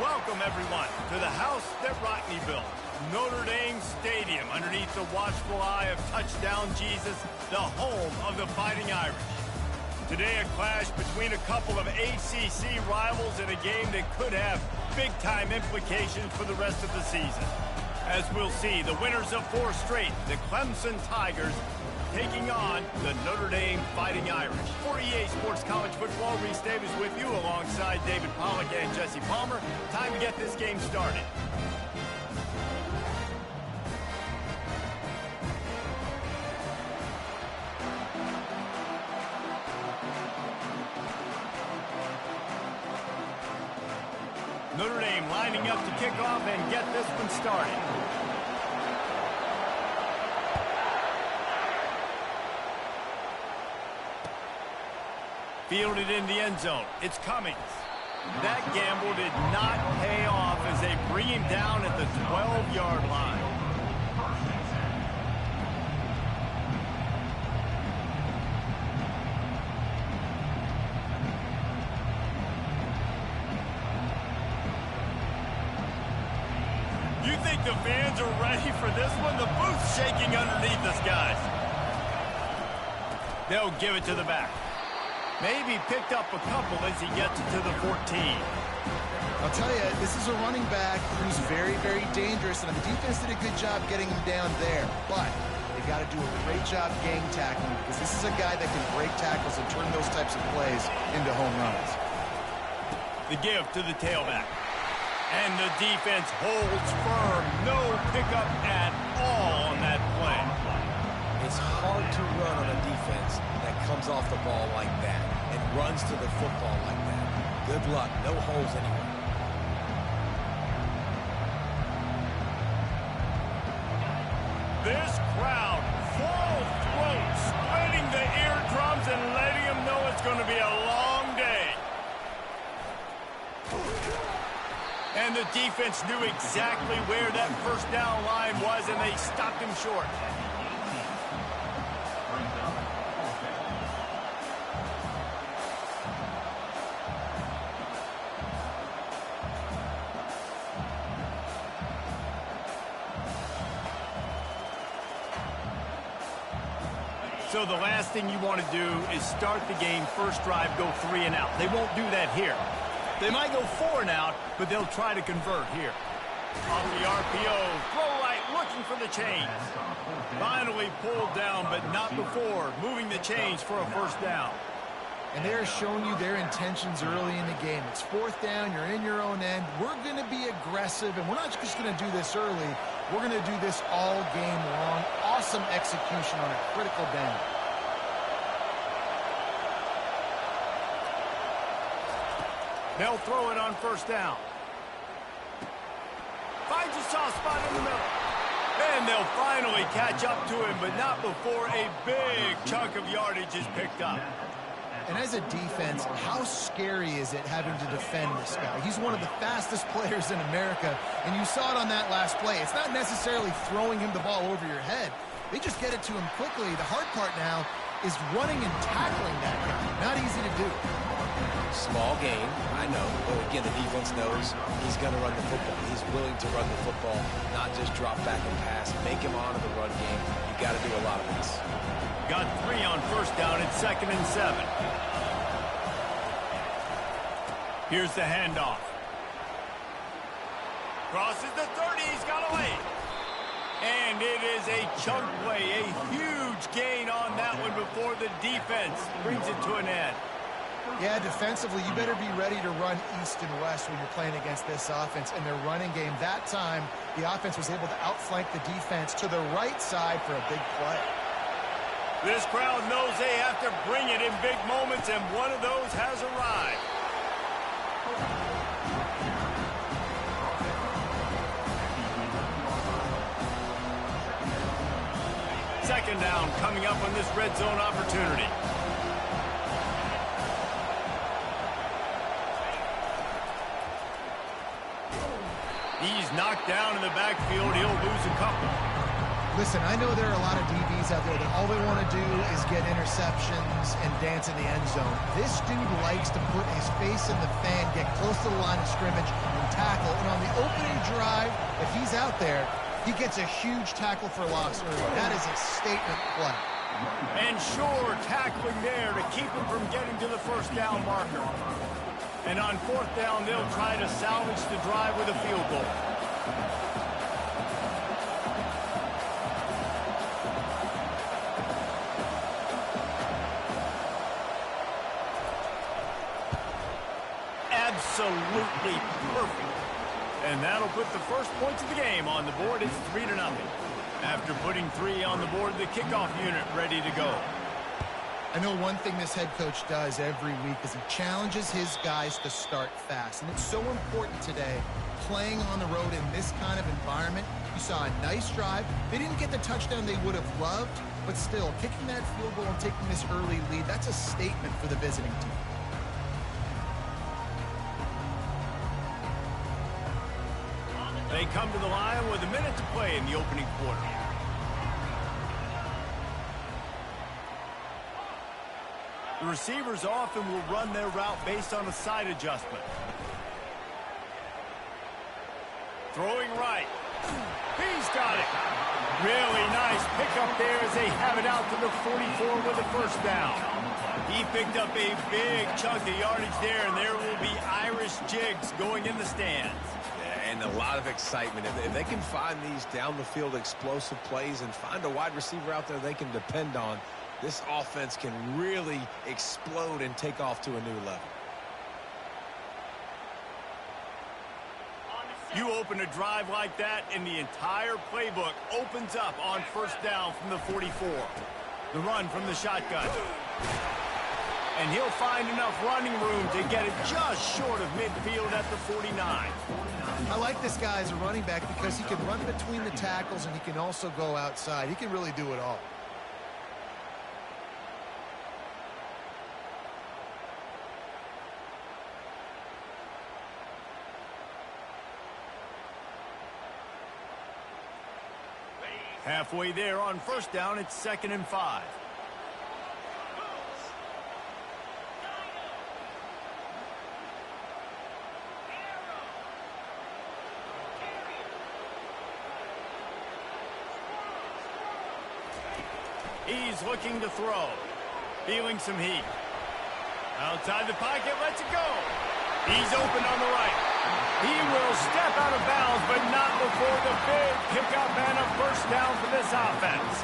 Welcome, everyone, to the house that Rockney built, Notre Dame Stadium, underneath the watchful eye of Touchdown Jesus, the home of the Fighting Irish. Today, a clash between a couple of ACC rivals in a game that could have big-time implications for the rest of the season. As we'll see, the winners of 4 straight, the Clemson Tigers, taking on the Notre Dame Fighting Irish. For EA Sports College Football, Reese Davis with you alongside David Pollack and Jesse Palmer. Time to get this game started. Notre Dame lining up to kick off and get this one started. Fielded in the end zone. It's Cummings. That gamble did not pay off as they bring him down at the 12-yard line. You think the fans are ready for this one? The booth's shaking underneath us, guys. They'll give it to the back. Maybe picked up a couple as he gets it to the 14. I'll tell you, this is a running back who's very, very dangerous, and the defense did a good job getting him down there. But they got to do a great job gang tackling because this is a guy that can break tackles and turn those types of plays into home runs. The give to the tailback. And the defense holds firm. No pickup at all on that play. It's hard to run on a defense that comes off the ball like that and runs to the football like that. Good luck. No holes anywhere. This crowd, full throat, splitting the eardrums and letting them know it's going to be a long day. And the defense knew exactly where that first down line was, and they stopped him short. So the last thing you want to do is start the game, first drive, go 3 and out. They won't do that here. They might go 4 and out, but they'll try to convert here. Off the RPO, throw right, looking for the chains. Finally pulled down, but not before moving the chains for a first down. And they're showing you their intentions early in the game. It's 4th down, you're in your own end. We're going to be aggressive, and we're not just going to do this early. We're going to do this all game long. Awesome execution on a critical down. They'll throw it on first down. Finds a soft spot in the middle. And they'll finally catch up to him, but not before a big chunk of yardage is picked up. And as a defense, how scary is it having to defend this guy? He's one of the fastest players in America, and you saw it on that last play. It's not necessarily throwing him the ball over your head. They just get it to him quickly. The hard part now is running and tackling that guy. Not easy to do. Small game, I know, but again, the defense knows he's going to run the football. He's willing to run the football, not just drop back and pass, make him honor the run game. You got to do a lot of this. Got 3 on first down at 2nd and 7. Here's the handoff. Crosses the 30, he's got away. And it is a chunk play, a huge gain on that one before the defense brings it to an end. Yeah, defensively, you better be ready to run east and west when you're playing against this offense and their running game. That time, the offense was able to outflank the defense to the right side for a big play. This crowd knows they have to bring it in big moments, and one of those has arrived. Second down coming up on this red zone opportunity. He's knocked down in the backfield. He'll lose a couple. Listen, I know there are a lot of DBs out there that all they want to do is get interceptions and dance in the end zone. This dude likes to put his face in the fan, get close to the line of scrimmage, and tackle. And on the opening drive, if he's out there, he gets a huge tackle for loss early. That is a statement play. And sure, tackling there to keep him from getting to the first down marker. And on fourth down, they'll try to salvage the drive with a field goal. Absolutely perfect. And that'll put the first points of the game on the board. It's 3-0. After putting 3 on the board, the kickoff unit ready to go. I know one thing this head coach does every week is he challenges his guys to start fast. And it's so important today, playing on the road in this kind of environment. You saw a nice drive. They didn't get the touchdown they would have loved, but still, kicking that field goal and taking this early lead, that's a statement for the visiting team. They come to the line with a minute to play in the opening quarter. The receivers often will run their route based on a side adjustment. Throwing right. He's got it. Really nice pickup there as they have it out to the 44 with a first down. He picked up a big chunk of yardage there, and there will be Irish jigs going in the stands. And a lot of excitement. If they can find these down-the-field explosive plays and find a wide receiver out there they can depend on, this offense can really explode and take off to a new level. You open a drive like that, and the entire playbook opens up on first down from the 44. The run from the shotgun. And he'll find enough running room to get it just short of midfield at the 49. I like this guy as a running back because he can run between the tackles and he can also go outside. He can really do it all. Halfway there on first down, it's 2nd and 5. He's looking to throw. Feeling some heat. Outside the pocket, lets it go. He's open on the right. He will step out of bounds, but not before the big pickup and a first down for this offense.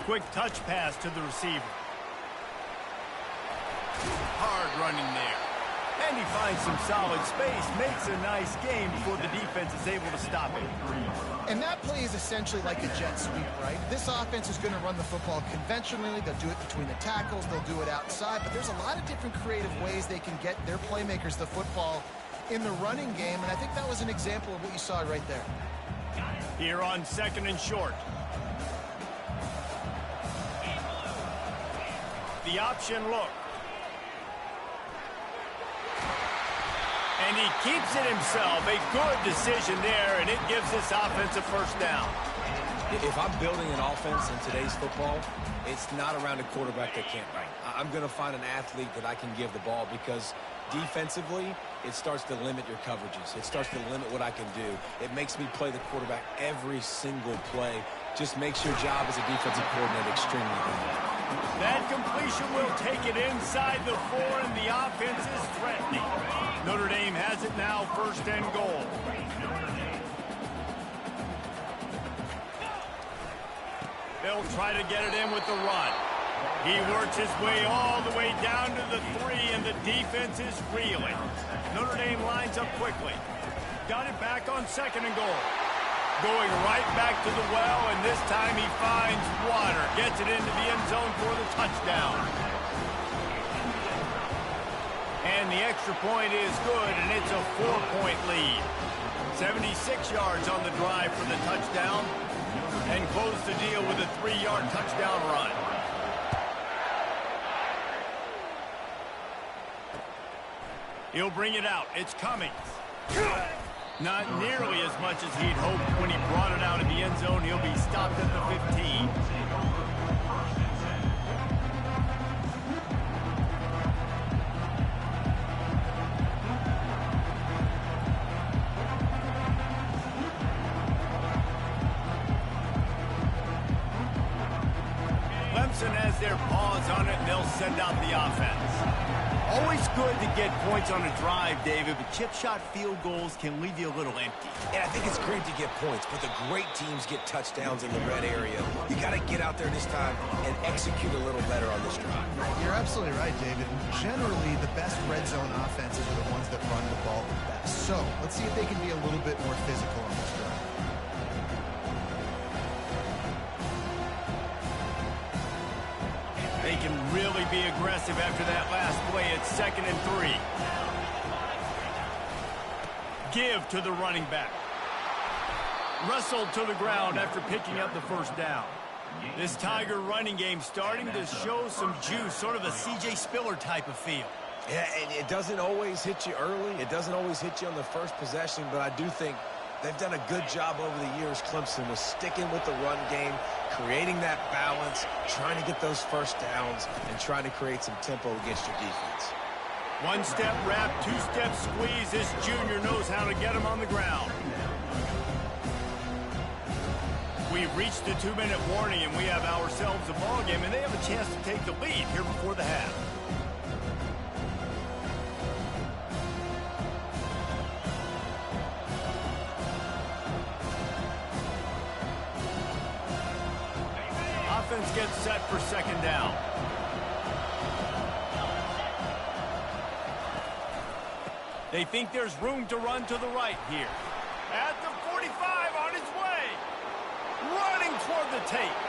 Quick touch pass to the receiver. Hard running there. And he finds some solid space, makes a nice game before the defense is able to stop it. And that play is essentially like a jet sweep, right? This offense is going to run the football conventionally. They'll do it between the tackles. They'll do it outside. But there's a lot of different creative ways they can get their playmakers the football in the running game. And I think that was an example of what you saw right there. Here on 2nd and short. The option look. And he keeps it himself. A good decision there, and it gives this offense a first down. If I'm building an offense in today's football, it's not around a quarterback that can't run. I'm going to find an athlete that I can give the ball because defensively, it starts to limit your coverages. It starts to limit what I can do. It makes me play the quarterback every single play. Just makes your job as a defensive coordinator extremely hard. That completion will take it inside the 4, and the offense is threatening. Notre Dame has it now, 1st and goal. They'll try to get it in with the run. He works his way all the way down to the 3, and the defense is reeling. Notre Dame lines up quickly. Got it back on 2nd and goal. Going right back to the well, and this time he finds water. Gets it into the end zone for the touchdown. And the extra point is good, and it's a 4-point lead. 76 yards on the drive for the touchdown, and close the deal with a 3-yard touchdown run. He'll bring it out. It's Cummings. Not nearly as much as he'd hoped when he brought it out of the end zone. He'll be stopped at the 15. Clemson has their paws on it, and they'll send out the offense. Always good to get points on a drive, David, but chip shot field goals can leave you a little empty. Yeah, I think it's great to get points, but the great teams get touchdowns in the red area. You got to get out there this time and execute a little better on this drive. You're absolutely right, David. Generally, the best red zone offenses are the ones that run the ball the best. So let's see if they can be a little bit more physical on this drive. They can really be aggressive after that last play. It's 2nd and 3. Give to the running back. Wrestled to the ground after picking up the first down. This Tiger running game starting to show some juice, sort of a C.J. Spiller type of feel. Yeah, and it doesn't always hit you early. It doesn't always hit you on the first possession, but I do think they've done a good job over the years, Clemson, with sticking with the run game, creating that balance, trying to get those first downs, and trying to create some tempo against your defense. One-step wrap, two-step squeeze. This junior knows how to get him on the ground. We've reached the 2-minute warning, and we have ourselves a ball game, and they have a chance to take the lead here before the half. Offense gets set for 2nd down. They think there's room to run to the right here. At the 45, on his way. Running toward the tape.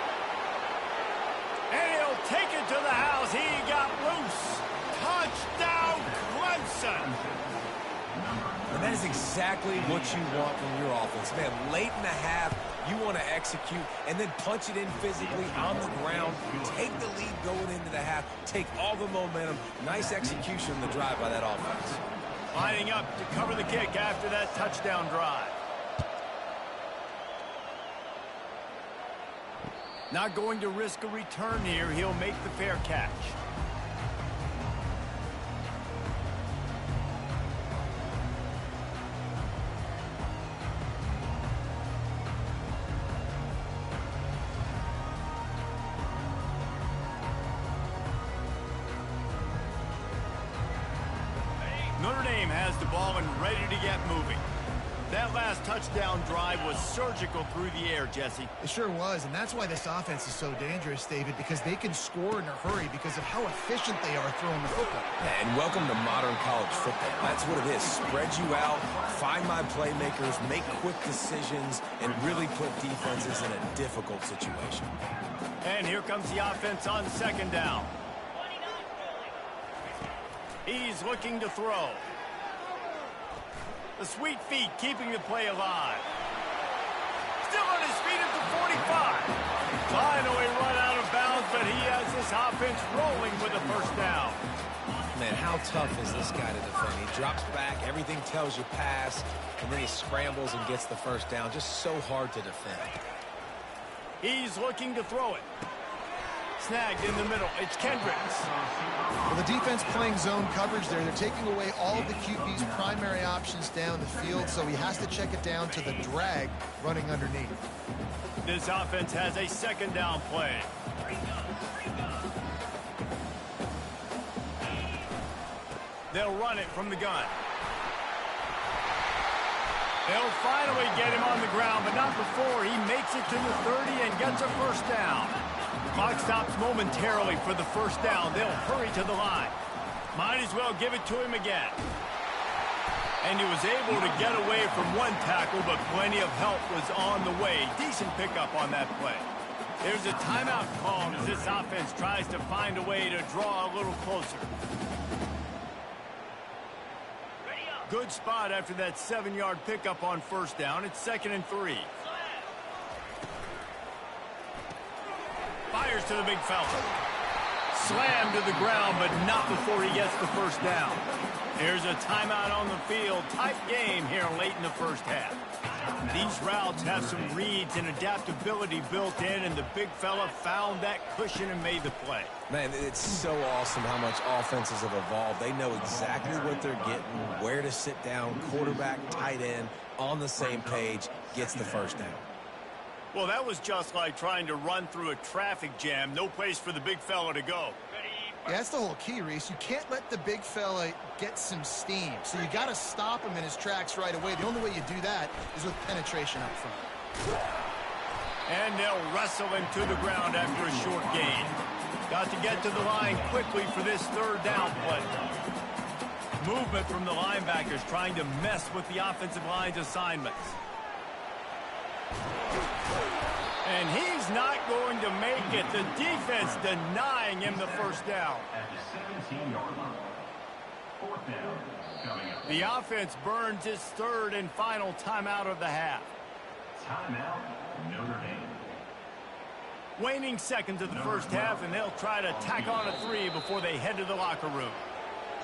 And he'll take it to the house. He got loose. Touchdown, Clemson. And that is exactly what you want from your offense. Man, late in the half, you want to execute and then punch it in physically on the ground. Take the lead going into the half. Take all the momentum. Nice execution in the drive by that offense. Lining up to cover the kick after that touchdown drive. Not going to risk a return here. He'll make the fair catch. Notre Dame has the ball and ready to get moving. That last touchdown drive was surgical through the air, Jesse. It sure was, and that's why this offense is so dangerous, David, because they can score in a hurry because of how efficient they are throwing the football. And welcome to modern college football. That's what it is. Spread you out, find my playmakers, make quick decisions, and really put defenses in a difficult situation. And here comes the offense on 2nd down. He's looking to throw. The sweet feet keeping the play alive. Still on his feet at the 45. Finally run out of bounds, but he has this offense rolling with a first down. Man, how tough is this guy to defend? He drops back, everything tells you pass, and then he scrambles and gets the first down. Just so hard to defend. He's looking to throw it. Snagged in the middle. It's Kendricks. Well, the defense playing zone coverage there. They're taking away all of the QB's primary options down the field, so he has to check it down to the drag running underneath. This offense has a 2nd down play. They'll run it from the gun. They'll finally get him on the ground, but not before he makes it to the 30 and gets a first down. Clock stops momentarily for the first down. They'll hurry to the line. Might as well give it to him again. And he was able to get away from one tackle, but plenty of help was on the way. Decent pickup on that play. There's a timeout called as this offense tries to find a way to draw a little closer. Good spot after that 7-yard pickup on first down. It's 2nd and 3. Fires to the big fella. Slammed to the ground, but not before he gets the first down. There's a timeout on the field. Tight game here late in the first half. These routes have some reads and adaptability built in, and the big fella found that cushion and made the play. Man, it's so awesome how much offenses have evolved. They know exactly what they're getting, where to sit down, quarterback, tight end, on the same page, gets the first down. Well, that was just like trying to run through a traffic jam. No place for the big fella to go. Yeah, that's the whole key, Reese. You can't let the big fella get some steam. So you got to stop him in his tracks right away. The only way you do that is with penetration up front. And they'll wrestle him to the ground after a short gain. Got to get to the line quickly for this third down play. Movement from the linebackers trying to mess with the offensive line's assignments. And he's not going to make it. The defense denying him the first down. At the 17-yard line. 4th down coming up. The offense burns its third and final timeout of the half. Timeout, Notre Dame. Waning seconds of the first half, and they'll try to tack on a 3 before they head to the locker room.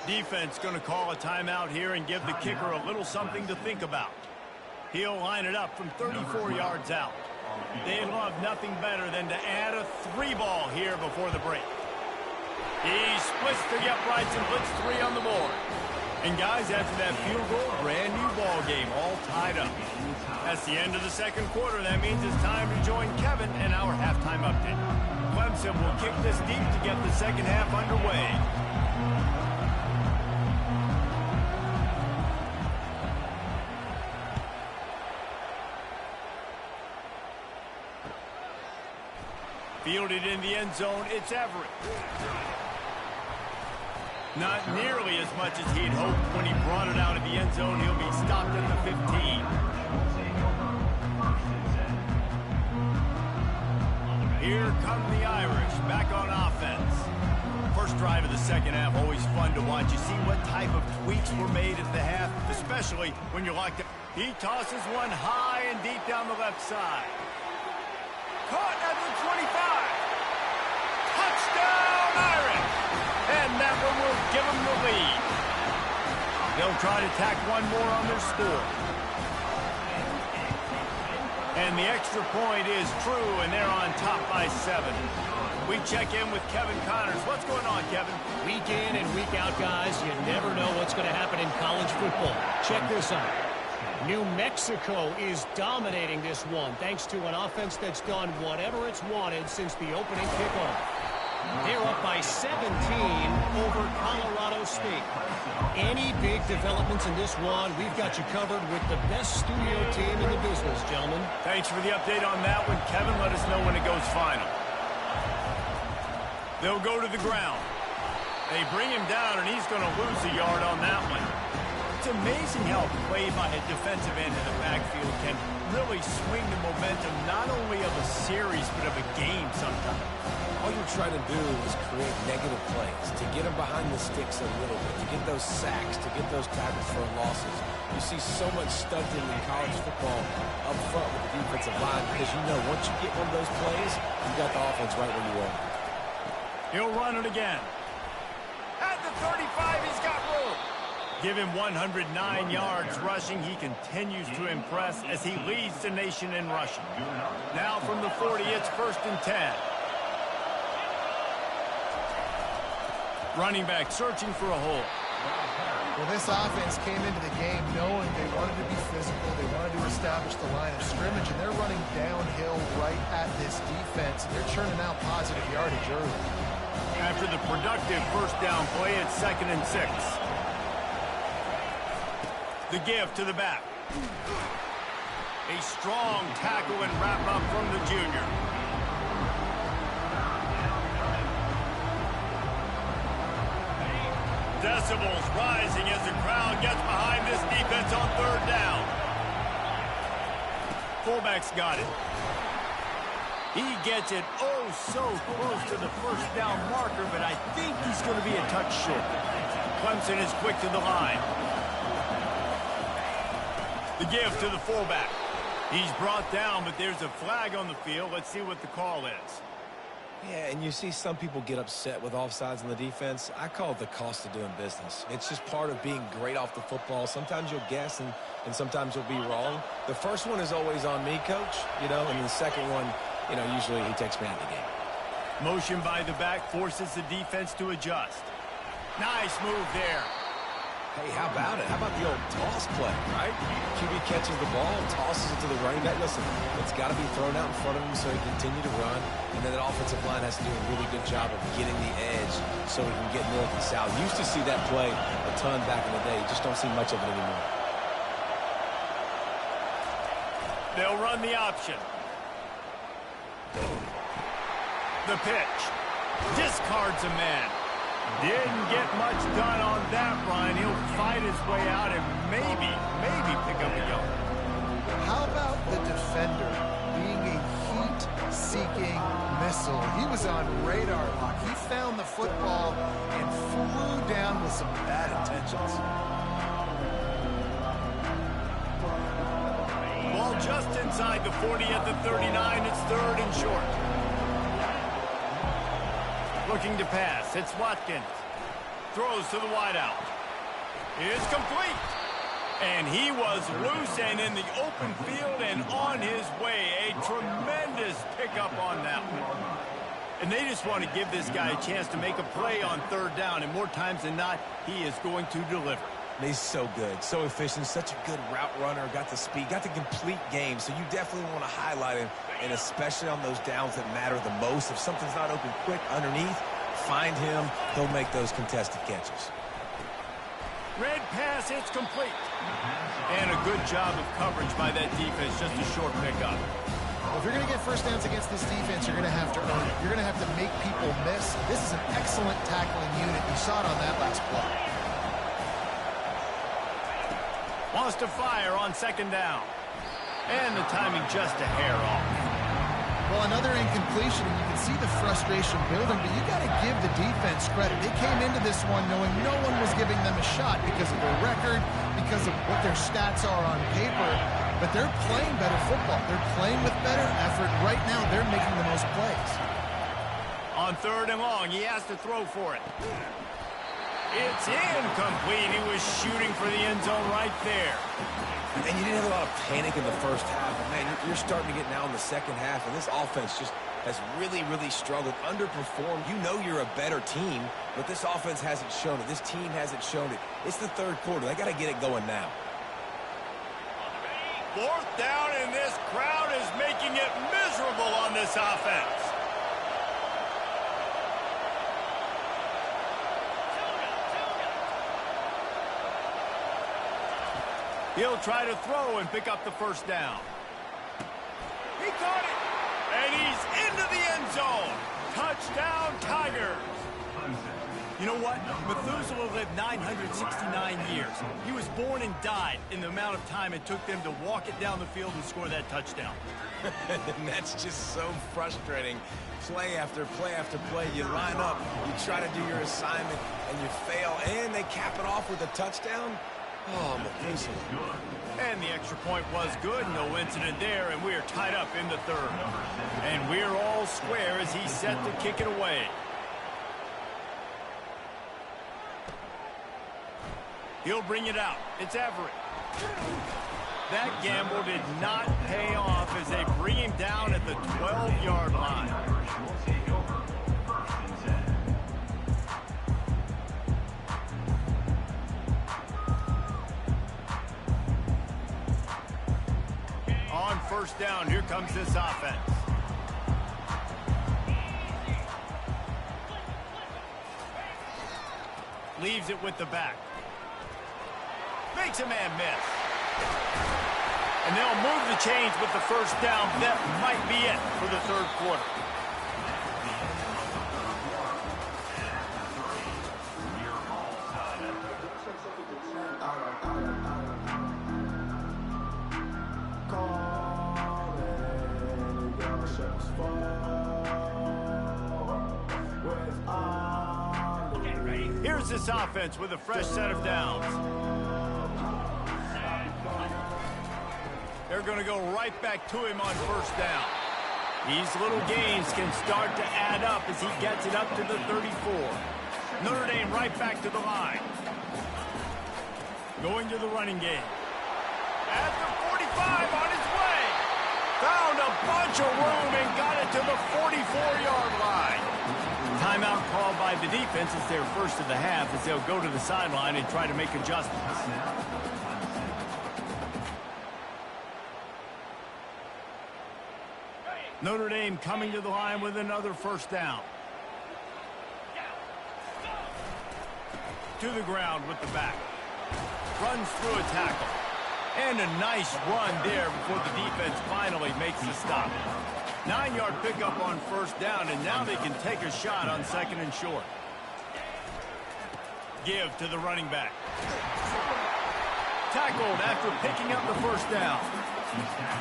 Defense going to call a timeout here and give the kicker a little something to think about. He'll line it up from 34 yards out. They'd love nothing better than to add a 3-ball here before the break. He splits to the uprights and puts 3 on the board. And guys, after that field goal, brand new ball game, all tied up. That's the end of the second quarter. That means it's time to join Kevin and our halftime update. Clemson will kick this deep to get the second half underway. Fielded in the end zone, it's Everett. Not nearly as much as he'd hoped when he brought it out of the end zone. He'll be stopped at the 15. Here come the Irish, back on offense. First drive of the second half, always fun to watch. You see what type of tweaks were made at the half, especially when you're locked up. He tosses one high and deep down the left side. Caught at the 25. Touchdown, Irish. And that one will give them the lead. They'll try to tack one more on their score. And the extra point is true, and they're on top by 7. We check in with Kevin Connors. What's going on, Kevin? Week in and week out, guys, you never know what's going to happen in college football. Check this out. New Mexico is dominating this one thanks to an offense that's done whatever it's wanted since the opening kickoff. They're up by 17 over Colorado State. Any big developments in this one, we've got you covered with the best studio team in the business, gentlemen. Thanks for the update on that one, Kevin. Let us know when it goes final. They'll go to the ground. They bring him down, and he's going to lose a yard on that one. It's amazing how play by a defensive end in the backfield can really swing the momentum not only of a series but of a game sometimes. All you're trying to do is create negative plays, to get them behind the sticks a little bit, to get those sacks, to get those tackles for losses. You see so much stunting in college football up front with the defensive line because you know once you get one of those plays, you got the offense right where you want. He'll run it again. At the 35, he's got room. Give him 109 yards rushing. He continues to impress as he leads the nation in rushing. Now from the 40, it's 1st and 10. Running back searching for a hole. Well, this offense came into the game knowing they wanted to be physical. They wanted to establish the line of scrimmage, and they're running downhill right at this defense. And they're churning out positive yardage early. After the productive first down play, it's 2nd and 6. The give to the back. A strong tackle and wrap up from the junior. Decibels rising as the crowd gets behind this defense. Fullback's got it. He gets it oh so close to the first down marker, but I think he's going to be a touch short. Clemson is quick to the line. The give to the fullback. He's brought down, but there's a flag on the field. Let's see what the call is. Yeah, and you see some people get upset with offsides on the defense. I call it the cost of doing business. It's just part of being great off the football. Sometimes you'll guess, and sometimes you'll be wrong. The first one is always on me, Coach, and the second one, usually he takes me out of the game. Motion by the back forces the defense to adjust. Nice move there. Hey, how about it? How about the old toss play, right? QB catches the ball and tosses it to the running back. Listen, it's got to be thrown out in front of him so he can continue to run. And then that offensive line has to do a really good job of getting the edge so he can get north and south. Used to see that play a ton back in the day. You just don't see much of it anymore. They'll run the option. The pitch. Discards a man. Didn't get much done on that run. He'll fight his way out and maybe pick up a yard. How about the defender being a heat-seeking missile? He was on radar lock. He found the football and flew down with some bad intentions. Ball just inside the 40 at the 39. It's third and short. Looking to pass. It's Watkins. Throws to the wideout. It's complete. And he was loose and in the open field and on his way. A tremendous pickup on that one. And they just want to give this guy a chance to make a play on third down. And more times than not, he is going to deliver. He's so good, so efficient, such a good route runner, got the speed, got the complete game. So you definitely want to highlight him, and especially on those downs that matter the most. If something's not open quick underneath, find him. He'll make those contested catches. Red pass, it's complete. And a good job of coverage by that defense, just a short pickup. Well, if you're going to get first downs against this defense, you're going to have to earn it. You're going to have to make people miss. This is an excellent tackling unit. You saw it on that last play. Wants to fire on second down. And the timing just a hair off. Well, another incompletion, and you can see the frustration building, but you got to give the defense credit. They came into this one knowing no one was giving them a shot because of their record, because of what their stats are on paper, but they're playing better football. They're playing with better effort. Right now, they're making the most plays. On third and long, he has to throw for it. It's incomplete. He was shooting for the end zone right there. And you didn't have a lot of panic in the first half. But man, you're starting to get now in the second half, and this offense just has really struggled, underperformed. You know you're a better team, but this offense hasn't shown it. This team hasn't shown it. It's the third quarter. They got to get it going now. Fourth down, and this crowd is making it miserable on this offense. He'll try to throw and pick up the first down. He caught it, and he's into the end zone. Touchdown, Tigers. You know what? Methuselah lived 969 years. He was born and died in the amount of time it took them to walk it down the field and score that touchdown. And that's just so frustrating. Play after play after play. You line up, you try to do your assignment, and you fail, and they cap it off with a touchdown. Oh, Methuselah. And the extra point was good. No incident there, and we are tied up in the third. And we're all square as he's set to kick it away. He'll bring it out. It's Everett. That gamble did not pay off as they bring him down at the 12-yard line. On first down, here comes this offense. Leaves it with the back. Makes a man miss. And they'll move the chains with the first down. That might be it for the third quarter. Here's this offense with a fresh set of downs. They're going to go right back to him on first down. These little gains can start to add up as he gets it up to the 34. Notre Dame right back to the line. Going to the running game. At the 45 on his way. Found a bunch of room and got it to the 44-yard line. Timeout called by the defense as their first of the half as they'll go to the sideline and try to make adjustments. Notre Dame coming to the line with another first down. To the ground with the back. Runs through a tackle. And a nice run there before the defense finally makes the stop. 9-yard pickup on first down, and now they can take a shot on second and short. Give to the running back. Tackled after picking up the first down.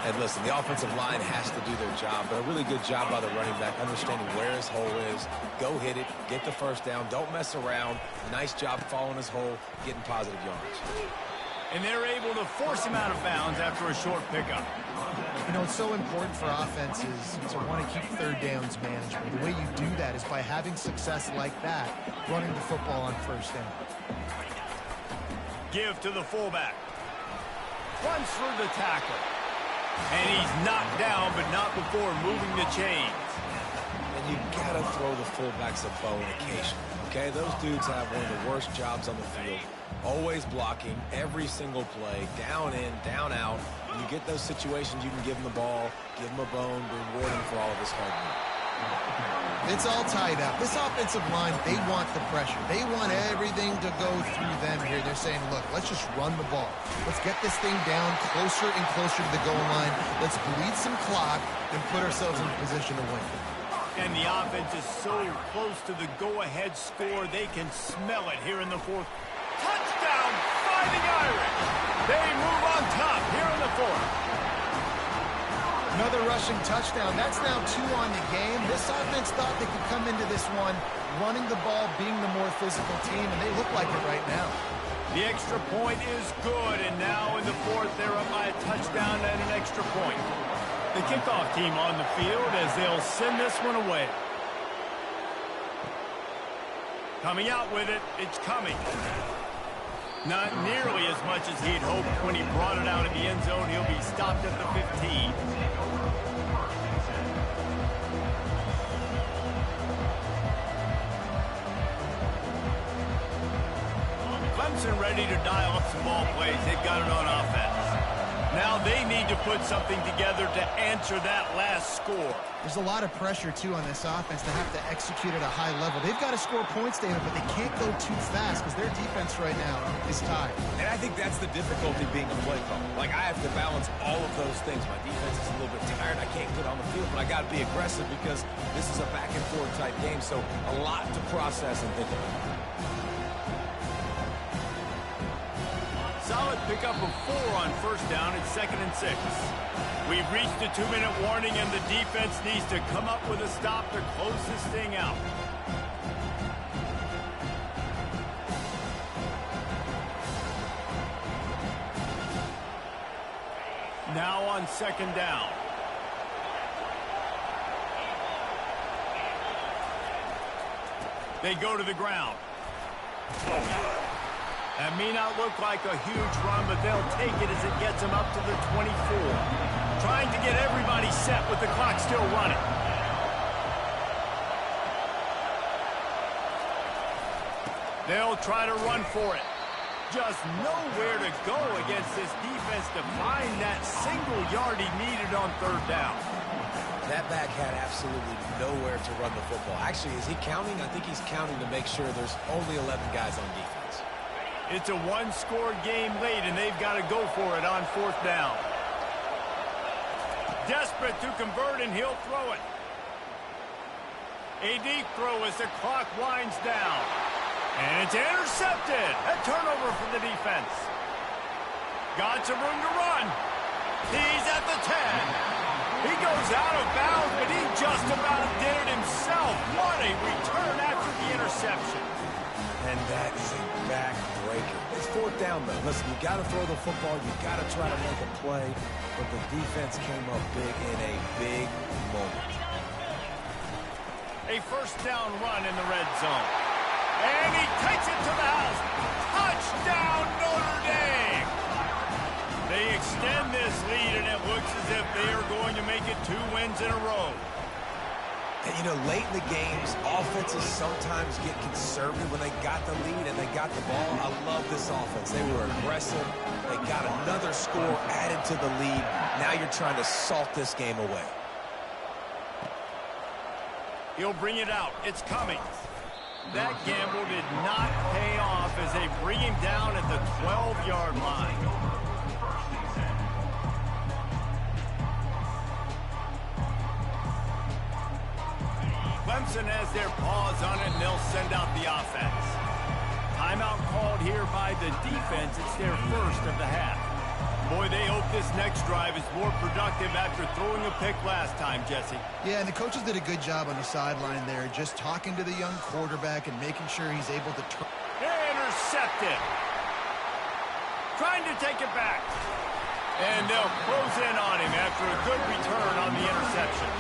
And listen, the offensive line has to do their job, but a really good job by the running back, understanding where his hole is. Go hit it, get the first down, don't mess around. Nice job following his hole, getting positive yards. And they're able to force him out of bounds after a short pickup. You know, it's so important for offenses to want to keep third downs management. The way you do that is by having success like that, running the football on first down. Give to the fullback. Runs through the tackle. And he's knocked down, but not before moving the chains. And you got to throw the fullbacks a bone occasionally, okay? Those dudes have one of the worst jobs on the field. Always blocking every single play, down in, down out. When you get those situations, you can give them the ball, give them a bone, reward them for all of this hard work. It's all tied up. This offensive line, they want the pressure. They want everything to go through them here. They're saying, look, let's just run the ball. Let's get this thing down closer and closer to the goal line. Let's bleed some clock and put ourselves in a position to win. And the offense is so close to the go-ahead score, they can smell it here in the fourth. Touchdown, Fighting Irish! They move on top here in the fourth. Another rushing touchdown. That's now 2 on the game. This offense thought they could come into this one running the ball, being the more physical team, and they look like it right now. The extra point is good, and now in the fourth, they're up by a touchdown and an extra point. The kickoff team on the field as they'll send this one away. Coming out with it, it's coming. Not nearly as much as he'd hoped when he brought it out of the end zone. He'll be stopped at the 15. Clemson ready to dial up some ball plays. They've got it on offense. Now they need to put something together to answer that last score. There's a lot of pressure, too, on this offense to have to execute at a high level. They've got to score points, David, but they can't go too fast because their defense right now is tied. And I think that's the difficulty being a play caller. Like, I have to balance all of those things. My defense is a little bit tired. I can't get on the field, but I got to be aggressive because this is a back-and-forth type game, so a lot to process and think about. Solid pickup of 4 on first down. It's 2nd and 6. We've reached the 2-minute warning, and the defense needs to come up with a stop to close this thing out. Now on 2nd down. They go to the ground. That may not look like a huge run, but they'll take it as it gets them up to the 24. Trying to get everybody set with the clock still running. They'll try to run for it. Just nowhere to go against this defense to find that single yard he needed on 3rd down. That back had absolutely nowhere to run the football. Actually, is he counting? I think he's counting to make sure there's only 11 guys on defense. It's a 1-score game late, and they've got to go for it on 4th down. Desperate to convert, and he'll throw it. A deep throw as the clock winds down. And it's intercepted. A turnover for the defense. Got some room to run. He's at the 10. He goes out of bounds, but he just about did it himself. What a return after the interception. And that is a backbreaker. It's fourth down, though. Listen, you got to throw the football. You got to try to make a play. But the defense came up big in a big moment. A first down run in the red zone. And he takes it to the house. Touchdown, Notre Dame. They extend this lead, and it looks as if they are going to make it 2 wins in a row. And, you know, late in the games, offenses sometimes get conservative when they got the lead and they got the ball. I love this offense. They were aggressive. They got another score added to the lead. Now you're trying to salt this game away. He'll bring it out. It's coming. That gamble did not pay off as they bring him down at the 12-yard line. Clemson has their paws on it, and they'll send out the offense. Timeout called here by the defense. It's their first of the half. Boy, they hope this next drive is more productive after throwing a pick last time, Jesse. Yeah, and the coaches did a good job on the sideline there, just talking to the young quarterback and making sure he's able to turn. Intercepted. Trying to take it back. And they'll close in on him after a good return on the interception.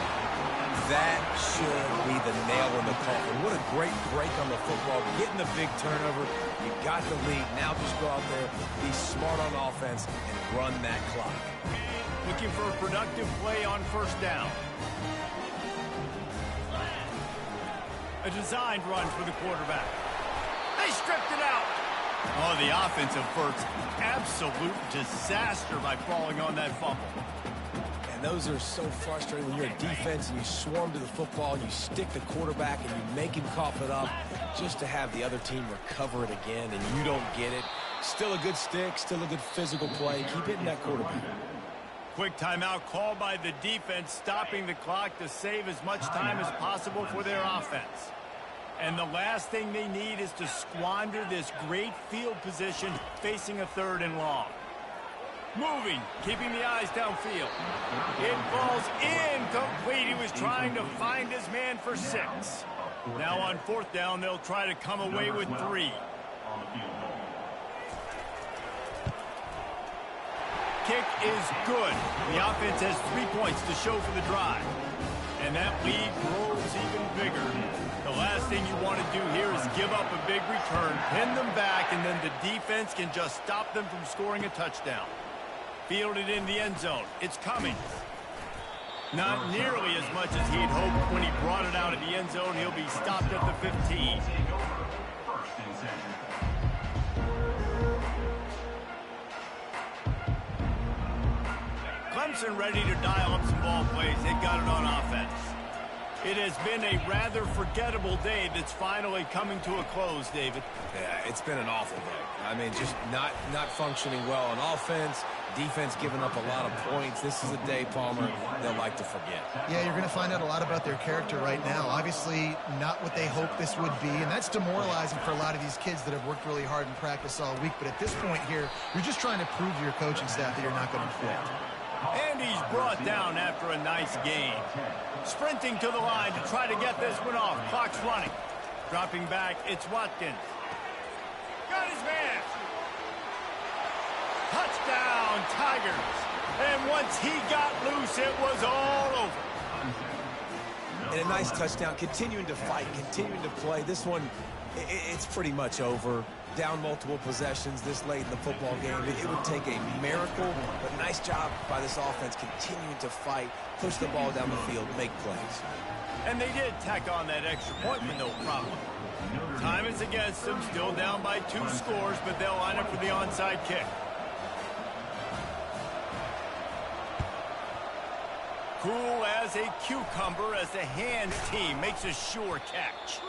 That should be the nail in the coffin. What a great break on the football. Getting the big turnover. You got the lead. Now just go out there, be smart on offense, and run that clock. Looking for a productive play on first down. A designed run for the quarterback. They stripped it out. Oh, the offensive first. Absolute disaster by falling on that fumble. Those are so frustrating when you're a defense and you swarm to the football, you stick the quarterback and you make him cough it up just to have the other team recover it again and you don't get it. Still a good stick, still a good physical play. Keep hitting that quarterback. Quick timeout called by the defense, stopping the clock to save as much time as possible for their offense. And the last thing they need is to squander this great field position facing a 3rd and long. Moving, keeping the eyes downfield. It falls incomplete. He was trying to find his man for 6. Now on 4th down, they'll try to come away with 3. Kick is good. The offense has 3 points to show for the drive. And that lead grows even bigger. The last thing you want to do here is give up a big return, pin them back, and then the defense can just stop them from scoring a touchdown. Fielded in the end zone. It's coming. Not nearly as much as he'd hoped when he brought it out of the end zone. He'll be stopped at the 15. Clemson ready to dial up some ball plays. They got it on offense. It has been a rather forgettable day that's finally coming to a close, David. Yeah, it's been an awful day. I mean, just not functioning well on offense. Defense giving up a lot of points. This is a day, Palmer, they'll like to forget. Yeah, you're going to find out a lot about their character right now. Obviously, not what they hoped this would be, and that's demoralizing for a lot of these kids that have worked really hard in practice all week. But at this point here, you're just trying to prove to your coaching staff that you're not going to quit. And he's brought down after a nice gain. Sprinting to the line to try to get this one off. Clock's running. Dropping back, it's Watkins. Got his man. Touchdown, Tigers. And once he got loose, it was all over. And a nice touchdown, continuing to fight, continuing to play. This one, it's pretty much over. Down multiple possessions this late in the football game. It would take a miracle, but nice job by this offense continuing to fight, push the ball down the field, make plays. And they did tack on that extra point with no problem. Time is against them, still down by 2 scores, but they'll line up for the onside kick. Cool as a cucumber as the hands team makes a sure catch.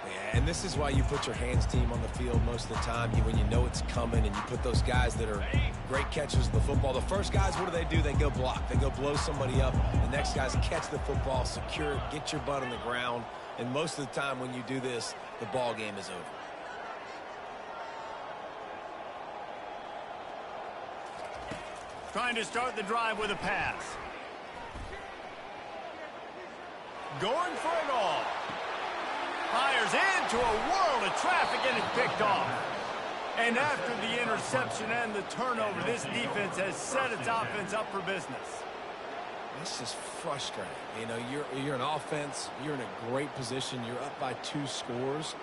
Yeah, and this is why you put your hands team on the field most of the time. When you know it's coming, and you put those guys that are great catchers of the football. The first guys, what do? They go block. They go blow somebody up. The next guys catch the football, secure it, get your butt on the ground. And most of the time when you do this, the ball game is over. Trying to start the drive with a pass. going for it all. Fires into a world of traffic and it's picked off. And after the interception and the turnover, this defense has set its offense up for business. It's just frustrating. You know, you're an offense. You're in a great position. You're up by 2 scores.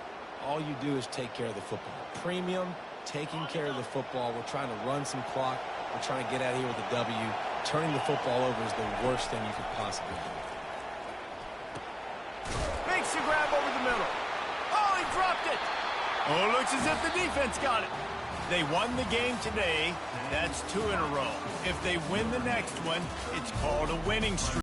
All you do is take care of the football. Premium, taking care of the football. We're trying to run some clock. We're trying to get out of here with a W. Turning the football over is the worst thing you could possibly do. Makes the grab over the middle. Oh, he dropped it. Oh, looks as if the defense got it. They won the game today. That's 2 in a row. If they win the next one, it's called a winning streak.